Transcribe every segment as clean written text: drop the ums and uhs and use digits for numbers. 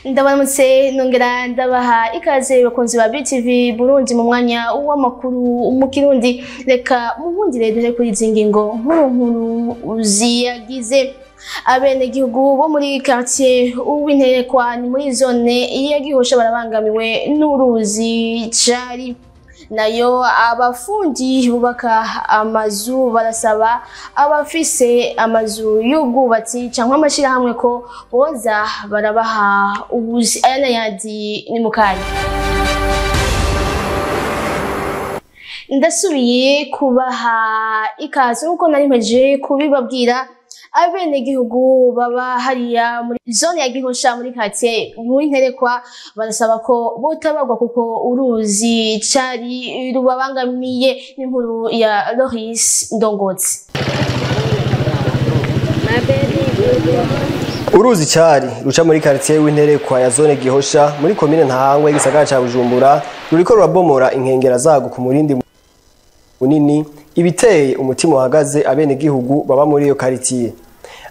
Ndabaramutse nongera ndabaha ikaze bakunzi ba BTV Burundi mu mwanya w'amakuru mu Kirundi. Reka muhundire dore kuri izi ngingo nkuru ziyagize. Abenegihugu bo muri quartier uw'Interekwa ni muri zone ya Gihosha barabangamiwe n'uruzi Cari. Nayo abafundi bubaka amazu barasaba abafise amazu y'ubwubatsi cyangwa amashirahamwe ko boza barabaha ubuzi. Aya n'ayandi ni mukanya. Ndasubiye kubaha ikaze nkuko nari mpeje kubibabwira. Abenegihugu baba hariya muri zone ya Gihosha muri quartier uw'Interekwa barasaba ko botabagwa kuko uruzi Cari rubabangamiye. N'inkuru ya Loris Ndongotsi. Uruzi Cari ruca muri quartier uw'Interekwa ya zone Gihosha muri commune Ntahangwa y'igisagara ca Bujumbura ruriko rurabomora inkengera zago ku murindi munini ibiteye umutima uhagaze abenegihugu baba muri iyo quartier.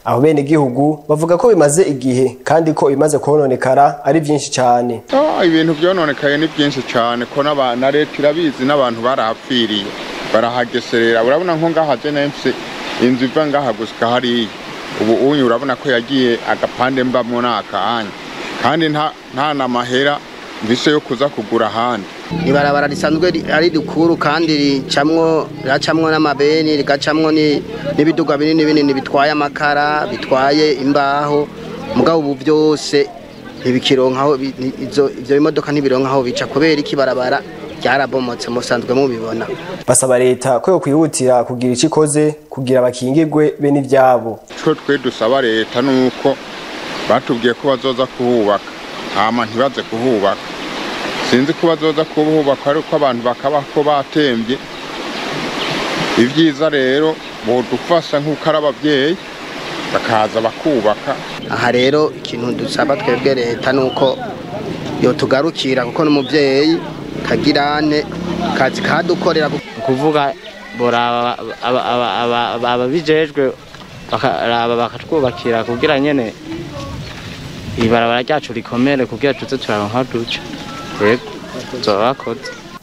Aho benegihugu bavuga ko bimaze igihe kandi ko bimaze kononekara ari byinshi cyane. Ibintu byononekaye ni byinshi cyane ko n'abana leta irabizi n'abantu barahapfiriye barahageserera. Urabona nko ngahaje nemse inzu iva ngaha gushika hari ubu unyu urabona ko yagiye agapande mbamo nakanya kandi nta namahera mbise yo kuza kugura handi. Ibarabara risanzwe ari dukuru kandi racamwo n'amabeni rigacamwo n'ibiduga binini bitwaye amakara bitwaye imbaho mugabo ubu byose ntibikironkaho ivyo imodoka ntibironkaho bica kubera ikibarabara ryarabomotse musanzwe mubibona. Basaba leta ko yo kwihutira kugira icikoze kugira bakingirwe be n'ivyabo. Cyo twe dusaba leta nuko batubwiye ko bazoza kuhubaka hama ntibaze kuhubaka. Sinzi ko bazoza kuhubaka ariko abantu bakaba ko batembye. Ivyiza rero bodufasha nk'uko arabavyeyi bakaza bakubaka. Aha rero ikintu dusaba twebwe leta nuko yo tugarukira kuko n'umuvyeyi kagirane kazi kadukorera kuvuga bora ababijejwe bakatwubakira kugira nyene ibarabara ryacu rikomere kugira tuze turaronka duca.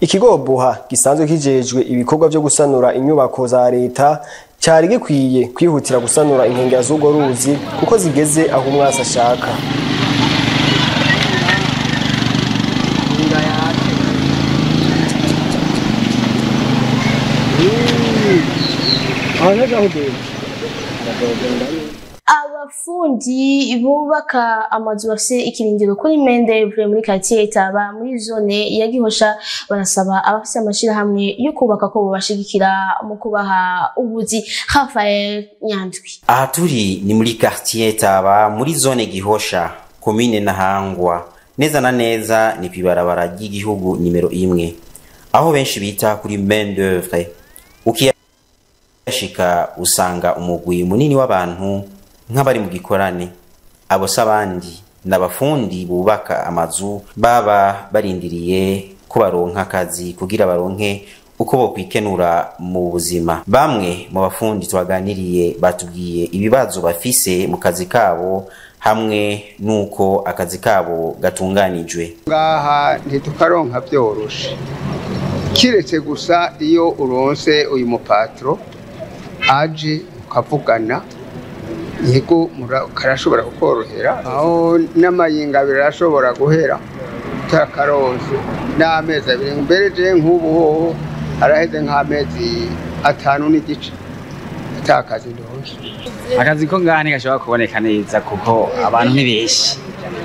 Ikigo Buha gisanzwe kijejwe ibikorwa byo gusanura inyubako za leta cyari gikwiye kwihutira gusanura inkengera z'ugo ruzi kuko zigeze aho umwasa ashaka. Abafundi bubaka amazu bafise ikirindiro kuri Mendevre muri quartier Taba muri zone ya Gihosha barasaba abafise amashirahamwe yo kubaka ko bobashigikira mu kubaha ubuzi. Raphael Nyandwi. Aha turi ni muri quartier Taba muri zone Gihosha commune Ntahangwa neza na neza ni kwibarabara ry'igihugu nimero 1 aho benshi bita kuri Mendevre. Ukiyashika usanga umugwi munini w'abantu nk'abari mu gikorane. Abo sabandi n'abafundi bubaka amazu baba barindiriye ko baronka akazi kugira baronke uko bokwikenura mu buzima. Bamwe mu bafundi twaganiriye batubwiye ibibazo bafise mu kazi kabo hamwe nuko akazi kabo gatunganijwe. Ngaha ntitukaronka byoroshe kiretse gusa iyo uronse uyu mupatro aje ukavugana yego karashobora kukorohera aho n'amayinga birashobora guhera utakaronse n'amezi abiri mbere je nk'ubu hoho araheze nk'amezi 5 n'igice atakazi ndonke. Akazi ko ngane gashobora kuboneka neza kuko abantu ni beshi,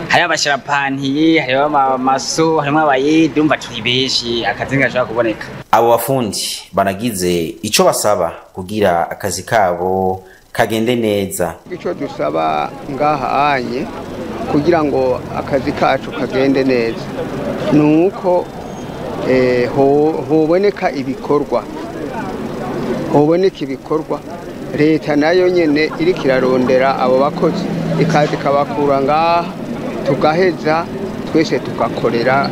hari abashirapantiye, hari amaso, harimo abayidi, umva turi beshi, akazi gashobora kuboneka. Abo bafundi banagize ico basaba kugira akazi kabo kagende neza. Ico dusaba ngaha anye kugira ngo akazi kacu kagende neza nuko hoboneka ibikorwa leta nayo nyene iri kirarondera abo bakozi ikazi kabakura ngaha tugaheza twese tugakorera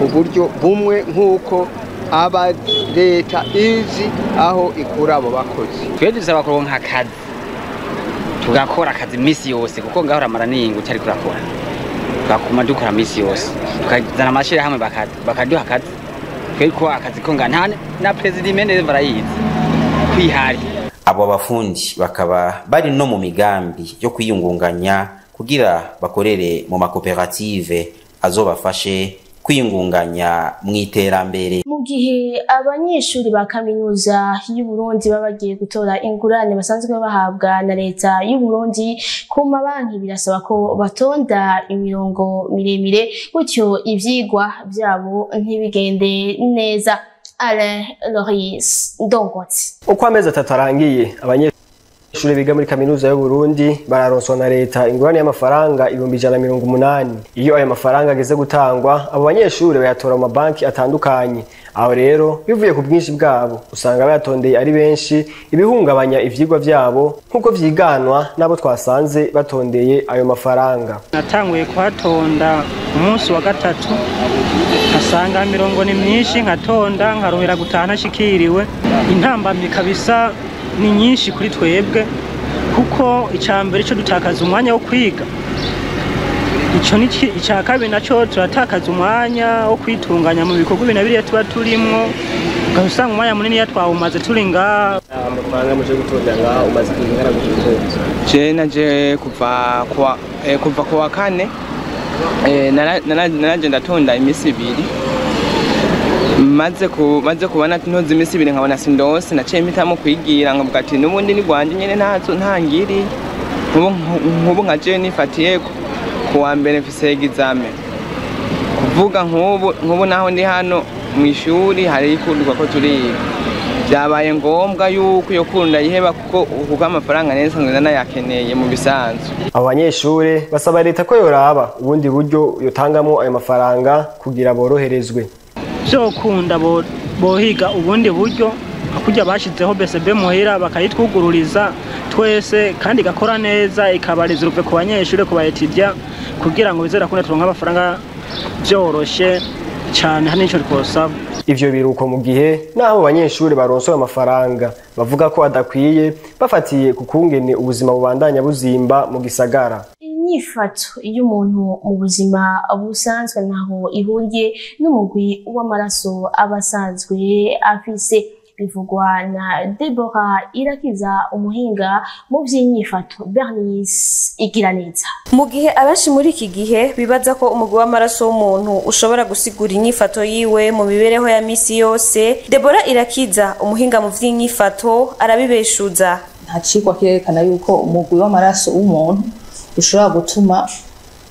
uburyo bumwe nk'uko aba leta izi aho ikura abo bakozi. Twe dusaba kuronka akazi tugakora akazi misi yose kuko ngaho ramara ningo cyari kurakora bakuma dukora misi yose tukazana amashirahamwe bakaduha akazi tweko akazi ko ngana na president Mendes barayizi kwihari. Abo bafundi bakaba bari no mu migambi yo kwiyungunganya kugira bakorere mu makoperative azobafashe kwiyungunganya mu iterambere. Mu gihe abanyeshuri ba kaminuza y'u Burundi babagiye gutora ingurane basanzwe bahabwa na leta y'u Burundi ku mabanki, birasaba ko batonda imirongo miremire gutyo ivyigwa vyabo ntibigende neza. Alain Loris Ndongotsi. Uko amezi 3 arangiye abanyeshuri biga muri kaminuza y'u Burundi bararonswa na leta ingurane y'amafaranga 180. Iyo ayo mafaranga ageze gutangwa abo banyeshuri bayatora mu mabanki atandukanye. Aho rero bivuye ku bwinshi bwabo usanga bayatondeye ari benshi, ibihungabanya ivyigwa vyabo nkuko vyiganwa nabo twasanze batondeye ayo mafaranga. Natanguye kwatonda umunsi wa gatatu asanga mirongo ni myinshi nkatonda nkarohera gutana shikiriwe. Intambamye kabisa ni nyinshi kuri twebwe kuko icambere cyo dutakaza umwanya wo kwiga, ico ni icakabiri naco turatakaza umwanya wo kwitunganya mu bikorwa binabiriye tuba turimwo, ugasanga umwanya munini yatwawumaze turi nga. Amafaranga muje gutonda nga umaze kwingana gutonda je naje kuva kwa kane naraje ndatonda imisi 2 maze kubona ntoze imisi 2 nkabona sindose naciye mpitamo kwigira ngavuga ati nubundi ni gwanje nyene ntangiri nkubu nkaje nifatiye kuwa mbere mfise examen kuvuga nkubu naho ndi hano mu ishuri hari ikundwa ko turiga byabaye ngombwa yuko yo kunda yiheba kuko amafaranga neza ngana yakeneye mu bisanzwe. Abanyeshuri basaba leta ko yoraba ubundi buryo yotangamo ayo mafaranga kugira boroherezwe. Byo kunda bohiga ubundi buryo kujya bashizeho BCB muhira bakayitwugururiza twese kandi gakora neza ikabareza uruve ku banyeshuri ku bayetidia kugira ngo bizera kuna turonka amafaranga byoroshe cyane hano ico twosaba. Ivyo biruko mu gihe naho abanyeshuri baronswa amafaranga bavuga ko adakwiye bafatiye ku kungene ubuzima bubandanya buzimba mu gisagara. Inyifato y'umuntu mu buzima busanzwe naho ihuriye n'umugwi w'amaraso abasanzwe afise, bivugwa na Deborah Irakiza umuhinga mu by'inyifato Bernice Igiraneza. Mu gihe abenshi muri iki gihe bibaza ko umugwi w'amaraso w'umuntu ushobora gusigura inyifato yiwe mu mibereho ya misi yose, Deborah Irakiza umuhinga mu by'inyifato arabibeshuza. Nta cigwa kirerekana yuko umugwi w'amaraso w'umuntu ushobora gutuma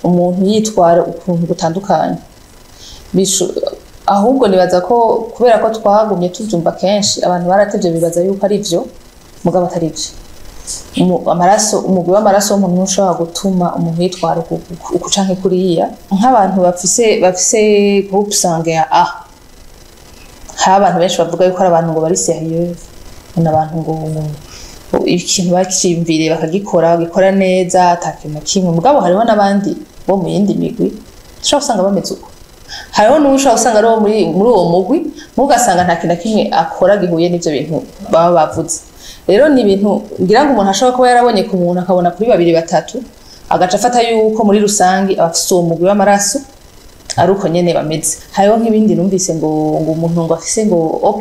umuntu yitwara ukuntu gutandukanye. Ahubwo nibaza ko kubera ko twagumye tuvyumva kenshi abantu baratevye bibaza yuko ari vyo mugabo atari vyo. Amaraso umugwi w'amaraso w'umuntu ushobora gutuma umuntu yitwara uku canke kuriya. Nk'abantu bafise groupe sanguin ya A, hari abantu benshi bavuga yuko ari abantu ngo bari sérieux, n'abantu ngo ikintu bakimvire bakagikora neza atakintu kimwe. Mugabo hariho nabandi bo mu yindi migwi ushobora usanga bameze uko. Hariho n'ushobora usanga ari muri uwo mugwi mugasanga nta kintu kimwe akora gihuye n'ivyo bintu baba bavuze. Rero ni ibintu ngira ngo umuntu ashobora kuba yarabonye ku muntu akabona kuri 2-3 agaca afata yuko muri rusangi abafise uwo mugwi w'amaraso ari uko nyene bameze. Hariho nk'ibindi numvise ngo umuntu ngo afise ngo O+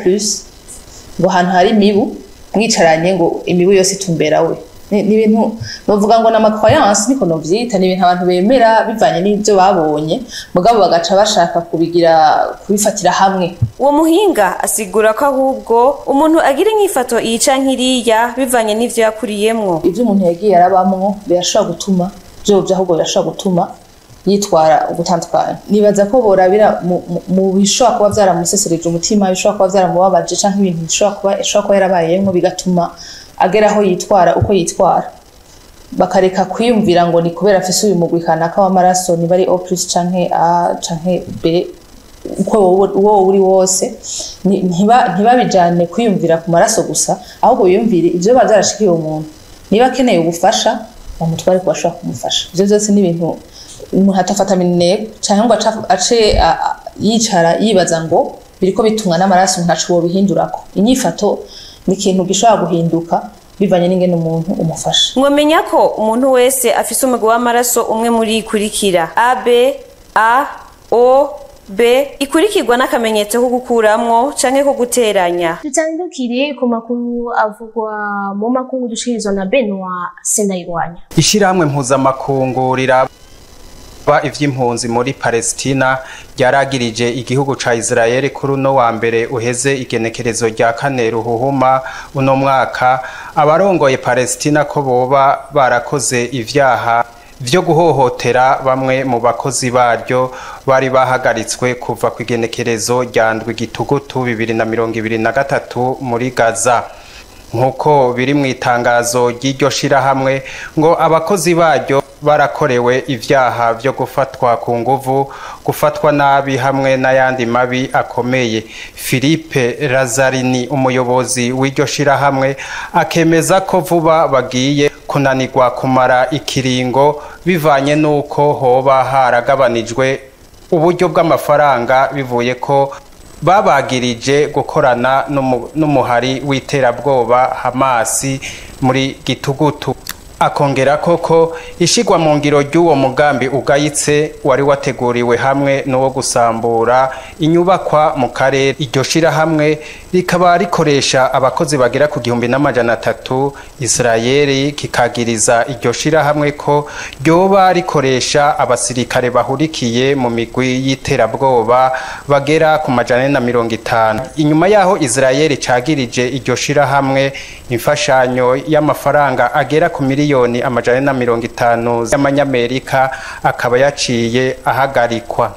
ngo ahantu hari imibu mwicaranye ngo imibu yose itumbera we. Ni ibintu bavuga ngo na croyance niko no vyita, ni ibintu abantu bemera bivanye n'ibyo babonye mugabo bagaca bashaka kubifatira hamwe. Uwo muhinga asigura ko ahubwo umuntu agira inyifato yica nkiriya bivanye n'ivyo yakuriyemwo. Ivyo umuntu yagiye arabamwo birashobora gutuma ahubwo birashobora gutuma yitwara ugutandukanye. Nibaza ko borabira mu bishobora kuba vyaramusesereje umutima, bishobora kuba vyaramubabaje canke ibintu bishobora kuba yarabayemwo bigatuma ageraho yitwara uko yitwara, bakareka kwiyumvira ngo ni kubera afise uyu mugwi kanaka w'amaraso niba ari O+ canke A canke B uko wowe uri wose. Ntibabijane kwiyumvira ku maraso gusa, ahubwo yumvire ivyo bazarashikiye umuntu. Niba akeneye ubufasha bamutware ko bashobora kumufasha. Ivyo byose ni ibintu umuntu atafata minnego canke ngo ace yicara yibaza ngo biriko bitumwa n'amaraso ntaco bihindurako. Inyifato ni ikintu gishobora guhinduka bivanye n'ingene umuntu umufasha. Mwomenya ko umuntu wese afise umugwi w'amaraso umwe muri ikurikira AB, A, O, B ikurikirwa n'akamenyetso ko gukuramwo canke ko guteranya. Tutandukire ku makuru avugwa mu makungu dushirizwa na Benoit Sendayirwanya. Ishiramwe mpuzamakungu riraba ivy'impunzi muri Palestina ryaragirije igihugu ca Israel kuri uno wa mbere uheze igenekerezo rya kane Ruhuhuma uno mwaka abarongoye Palestina ko boba barakoze ivyaha vyo guhohotera bamwe mu bakozi baryo bari bahagaritswe kuva ku igenekerezo rya ndwi gitugutu 2023 muri Gaza. Nkuko biri mu itangazo ry'iryo shirahamwe ngo abakozi baryo barakorewe ivyaha vyo gufatwa ku nguvu, gufatwa nabi hamwe n'ayandi mabi akomeye. Philippe Lazzarini umuyobozi w'iryo shirahamwe akemeza ko vuba bagiye kunanirwa kumara ikiringo bivanye nuko hoba haragabanijwe uburyo bw'amafaranga bivuye ko babagirije gukorana n'umuhari w'iterabwoba Hamasi muri gitugutu. Akongera koko ishigwa mu ngiro ry'uwo mugambi ugayitse wari wateguriwe hamwe n'uwo gusambura inyubakwa mu karere. Iryo shirahamwe rikaba rikoresha abakozi bagera ku 1300. Israeli kikagiriza iryo shirahamwe ko ryoba rikoresha abasirikare bahurikiye mu migwi y'iterabwoba bagera ku 150. Inyuma yaho Israeli cagirije iryo shirahamwe imfashanyo y'amafaranga agera ku miliyoni 150 y'amanyamerika akaba yaciye ahagarikwa.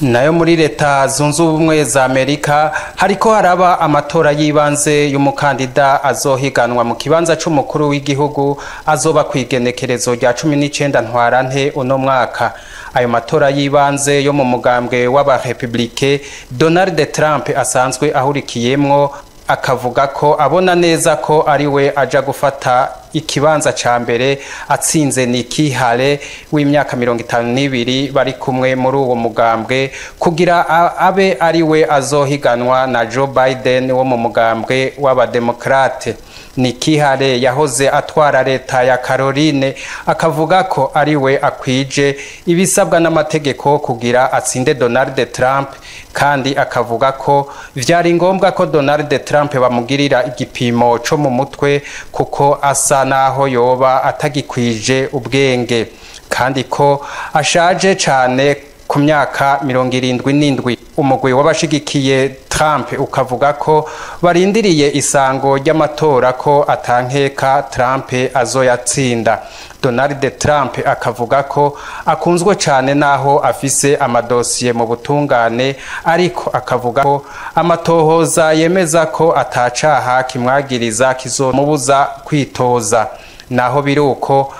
Nayo muri leta zunze ubumwe za Amerika hariko haraba amatora yibanze y'umukandida azohiganwa mu kibanza c'umukuru w'igihugu azoba kwigenekerezo rya 19 ntwarante uno mwaka. Ayo matora yibanze yo mu mugambwe w'abarepublike Donald Trump asanzwe ahurikiyemwo akavuga ko abona neza ko ari we aja gufata ikibanza ca mbere atsinze Nikki Haley w'imyaka 52 bari kumwe muri uwo mugambwe kugira abe ari we azohiganwa na Joe Biden wo mu mugambwe w'abademokrate. Nikki Haley yahoze atwara leta ya Caroline akavuga ko ari we akwije ibisabwa n'amategeko kugira atsinde Donald Trump, kandi akavuga ko vyari ngombwa ko Donald Trump bamugirira igipimo co mu mutwe kuko asa naho yoba atagikwije ubwenge, kandi ko ashaje cane ku myaka 77. Umugwi w'abashigikiye Trump ukavuga ko barindiriye isango ry'amatora ko atankeka Trump azoyatsinda. Donald Trump akavuga ko akunzwe cane naho afise amadosiye mu butungane, ariko akavuga ko amatohoza yemeza ko atacaha kimwagiriza kizomubuza kwitoza. Naho biruko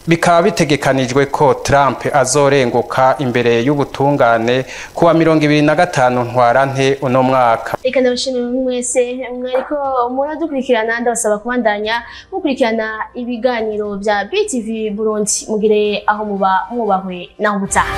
bikaba bitegekanijwe ko Trump azorenguka imbere y'ubutungane kuwa 25 ntwarante uno mwaka. Reka ndabashimira mwese mwariko muradukurikirana, ndabasaba kubandanya mukurikirana ibiganiro bya BTV Burundi, mugire aho muba mwubahwe naho ubutaha.